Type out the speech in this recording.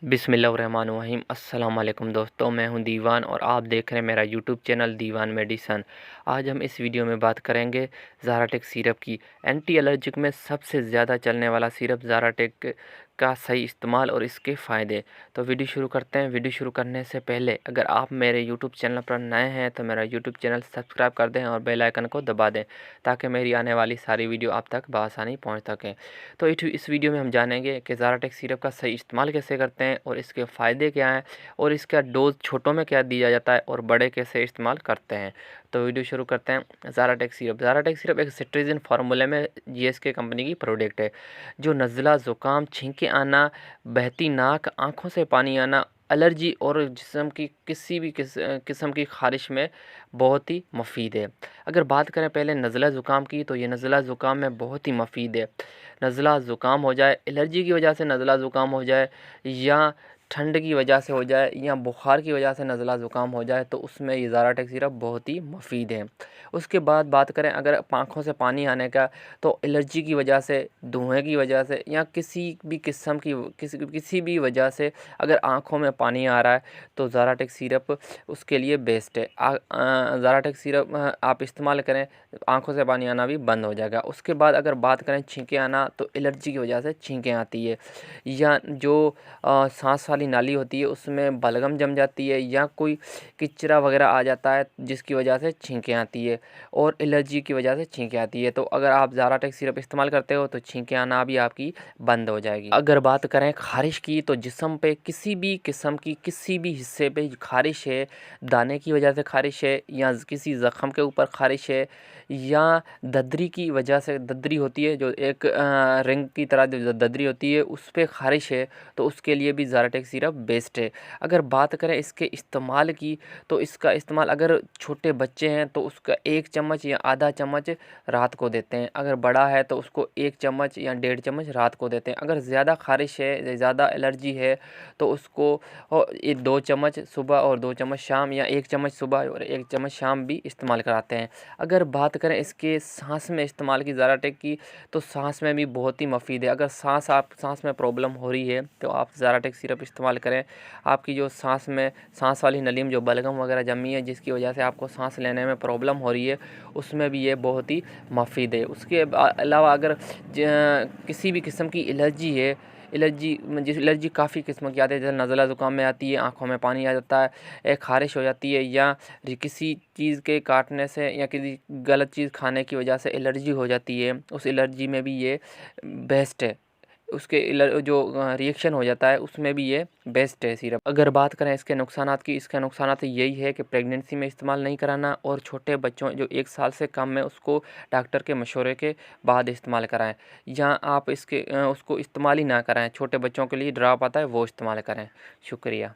बिस्मिल्लाहिर्रहमानिर्रहीम। अस्सलाम वालेकुम दोस्तों, मैं हूं दीवान और आप देख रहे हैं मेरा यूट्यूब चैनल दीवान मेडिसन। आज हम इस वीडियो में बात करेंगे ज़ाराटेक सिरप की। एंटी एलर्जिक में सबसे ज़्यादा चलने वाला सिरप ज़ाराटेक का सही इस्तेमाल और इसके फ़ायदे। तो वीडियो शुरू करते हैं। वीडियो शुरू करने से पहले अगर आप मेरे यूट्यूब चैनल पर नए हैं तो मेरा यूट्यूब चैनल सब्सक्राइब कर दें और बेल आइकन को दबा दें ताकि मेरी आने वाली सारी वीडियो आप तक बआसानी पहुँच सकें। तो इस वीडियो में हम जानेंगे कि ज़ाराटेक सिरप का सही इस्तेमाल कैसे करते हैं और इसके फ़ायदे क्या हैं और इसका डोज़ छोटों में क्या दिया जाता है और बड़े कैसे इस्तेमाल करते हैं। तो वीडियो शुरू करते हैं। ज़ाराटेक सिरप एक सिट्रीजिन फार्मूले में जीएसके कंपनी की प्रोडक्ट है जो नज़ला, ज़ुकाम, छींकें आना, बहती नाक, आँखों से पानी आना, एलर्जी और जिस्म की किसी भी किस्म की ख़ारिश में बहुत ही मुफीद है। अगर बात करें पहले नज़ला ज़ुकाम की, तो ये नज़ला ज़ुकाम में बहुत ही मुफीद है। नज़ला ज़ुकाम हो जाए, एलर्जी की वजह से नज़ला ज़ुकाम हो जाए या ठंड की वजह से हो जाए या बुखार की वजह से नज़ला ज़ुकाम हो जाए तो उसमें ये ज़ाराटेक सिरप बहुत ही मुफीद है। उसके बाद बात करें अगर आँखों से पानी आने का, तो एलर्जी की वजह से, धुएँ की वजह से या किसी भी किस्म की किसी भी वजह से अगर आँखों में पानी आ रहा है तो ज़ाराटेक सिरप उसके लिए बेस्ट है। ज़ाराटेक सिरप आप इस्तेमाल करें, आँखों से पानी आना भी बंद हो जाएगा। उसके बाद अगर बात करें छींकें आना, तो एलर्जी की वजह से छींकें आती है या जो सांस वाली नाली होती है उसमें बलगम जम जाती है या कोई किचरा वगैरह आ जाता है जिसकी वजह से छींकें आती है और एलर्जी की वजह से छींकें आती है। तो अगर आप ज़ाराटेक सिरप इस्तेमाल करते हो तो छींकें आना भी आपकी बंद हो जाएगी। अगर बात करें ख़ारिश की, तो जिस्म पे किसी भी किस्म की किसी भी हिस्से पे ख़ारिश है, दाने की वजह से ख़ारिश है या किसी ज़ख़म के ऊपर ख़ारिश है या ददरी की वजह से, ददरी होती है जो एक रिंग की तरह जो ददरी होती है उस पे ख़ारिश है, तो उसके लिए भी ज़ाराटेक सिरप बेस्ट है। अगर बात करें इसके इस्तेमाल की, तो इसका इस्तेमाल अगर छोटे बच्चे हैं तो उसका 1 चम्मच या आधा चम्मच रात को देते हैं। अगर बड़ा है तो उसको 1 चम्मच या 1.5 चम्मच रात को देते हैं। अगर ज़्यादा ख़ारिश है, ज़्यादा एलर्जी है तो उसको 2 चम्मच सुबह और 2 चम्मच शाम या 1 चम्मच सुबह और 1 चम्मच शाम भी इस्तेमाल कराते हैं। अगर बात करें इसके सांस में इस्तेमाल की ज़ाराटेक की, तो सांस में भी बहुत ही मुफीद है। अगर सांस में प्रॉब्लम हो रही है तो आप ज़ाराटेक सिरप इस्तेमाल करें। आपकी जो सांस वाली नली में जो बलगम वगैरह जमी है जिसकी वजह से आपको सांस लेने में प्रॉब्लम हो रही है, उसमें भी ये बहुत ही मुफीद है। उसके अलावा अगर किसी भी किस्म की एलर्जी है, एलर्जी काफ़ी किस्म की आती है, जैसे नज़ला ज़ुकाम में आती है, आँखों में पानी आ जाता है, ख़ारिश हो जाती है या किसी चीज़ के काटने से या किसी गलत चीज़ खाने की वजह से एलर्जी हो जाती है, उस एलर्जी में भी ये बेस्ट है। उसके जो रिएक्शन हो जाता है उसमें भी ये बेस्ट है सिरप। अगर बात करें इसके नुकसानात की, इसके नुकसानात यही है कि प्रेगनेंसी में इस्तेमाल नहीं कराना और छोटे बच्चों जो 1 साल से कम है उसको डॉक्टर के मशवरे के बाद इस्तेमाल कराएं या आप उसको इस्तेमाल ही ना कराएं। छोटे बच्चों के लिए ड्रॉप आता है वो इस्तेमाल करें। शुक्रिया।